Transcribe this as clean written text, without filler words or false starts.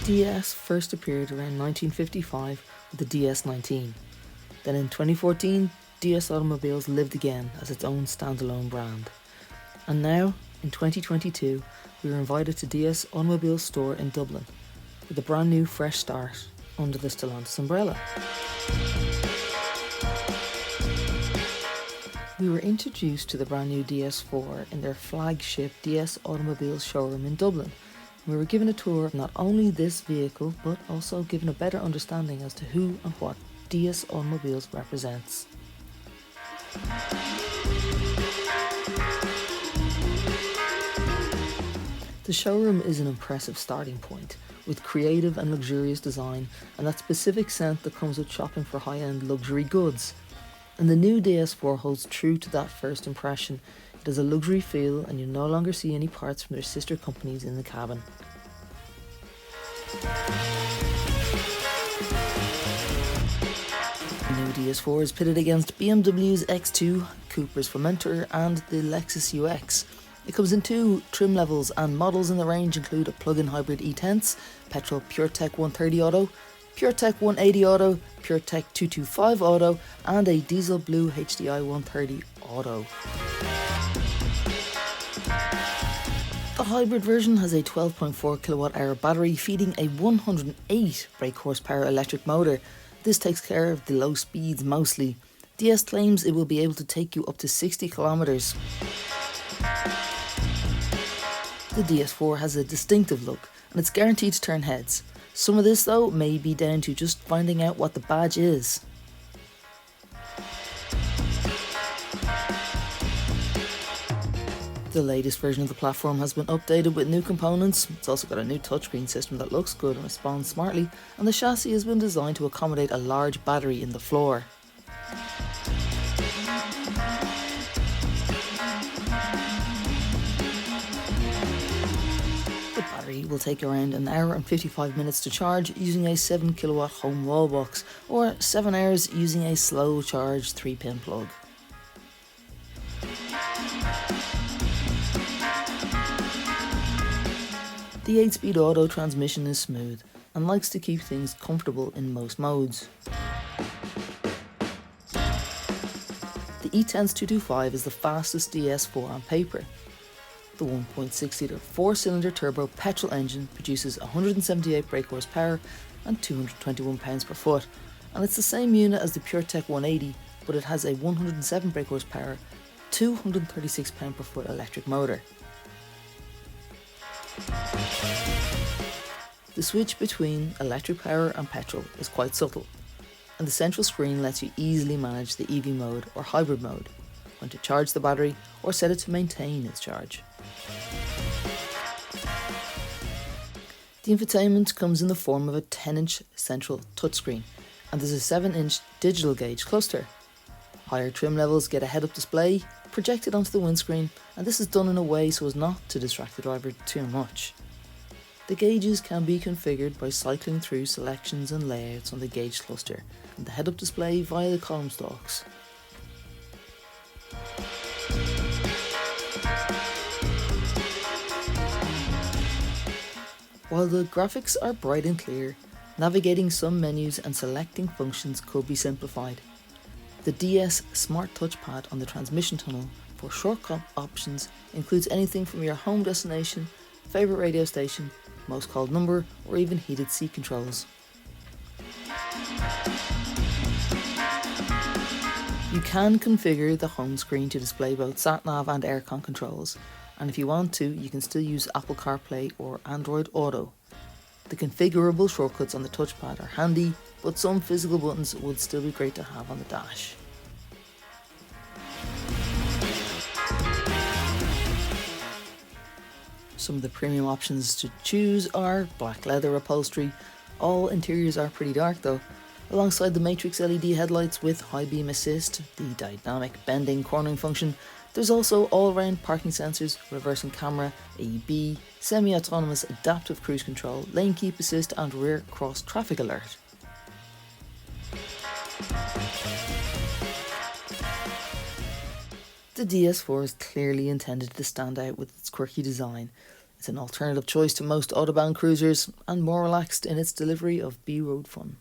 DS first appeared around 1955 with the DS19. Then in 2014, DS Automobiles lived again as its own standalone brand. And now, in 2022, we were invited to DS Automobiles store in Dublin with a brand new fresh start under the Stellantis umbrella. We were introduced to the brand new DS4 in their flagship DS Automobiles showroom in Dublin. We were given a tour of not only this vehicle, but also given a better understanding as to who and what DS Automobiles represents. The showroom is an impressive starting point, with creative and luxurious design and that specific scent that comes with shopping for high-end luxury goods. And the new DS4 holds true to that first impression. It has a luxury feel and you no longer see any parts from their sister companies in the cabin. The new DS4 is pitted against BMW's X2, Cooper's Formentor and the Lexus UX. It comes in two trim levels and models in the range include a plug-in hybrid E-Tense, petrol PureTech 130 Auto, PureTech 180 Auto, PureTech 225 Auto and a diesel blue HDI 130 Auto. The hybrid version has a 12.4 kilowatt-hour battery feeding a 108 brake horsepower electric motor. This takes care of the low speeds mostly. DS claims it will be able to take you up to 60 kilometers. The DS4 has a distinctive look and it's guaranteed to turn heads. Some of this though may be down to just finding out what the badge is. The latest version of the platform has been updated with new components. It's also got a new touchscreen system that looks good and responds smartly, and the chassis has been designed to accommodate a large battery in the floor. The battery will take around an hour and 55 minutes to charge using a 7 kilowatt home wall box, or 7 hours using a slow charge 3-pin plug. The 8-speed auto transmission is smooth and likes to keep things comfortable in most modes. The E-Tense 225 is the fastest DS4 on paper. The 1.6 litre 4-cylinder turbo petrol engine produces 178 brake horsepower and 221 pounds per foot, and it's the same unit as the PureTech 180, but it has a 107 brake horsepower, 236 pound per foot electric motor. The switch between electric power and petrol is quite subtle, and the central screen lets you easily manage the EV mode or hybrid mode, when to charge the battery or set it to maintain its charge. The infotainment comes in the form of a 10-inch central touchscreen, and there's a 7-inch digital gauge cluster. Higher trim levels get a head-up display projected onto the windscreen, and this is done in a way so as not to distract the driver too much. The gauges can be configured by cycling through selections and layouts on the gauge cluster and the head-up display via the column stalks. While the graphics are bright and clear, navigating some menus and selecting functions could be simplified. The DS Smart Touchpad on the transmission tunnel for shortcut options includes anything from your home destination, favourite radio station, most called number, or even heated seat controls. You can configure the home screen to display both sat-nav and aircon controls, and if you want to, you can still use Apple CarPlay or Android Auto. The configurable shortcuts on the touchpad are handy, but some physical buttons would still be great to have on the dash. Some of the premium options to choose are black leather upholstery. All interiors are pretty dark though. Alongside the Matrix LED headlights with high beam assist, the dynamic bending cornering function, there's also all-round parking sensors, reversing camera, AEB, semi-autonomous adaptive cruise control, lane keep assist and rear cross traffic alert. The DS4 is clearly intended to stand out with its quirky design. It's an alternative choice to most Autobahn cruisers and more relaxed in its delivery of B-road fun.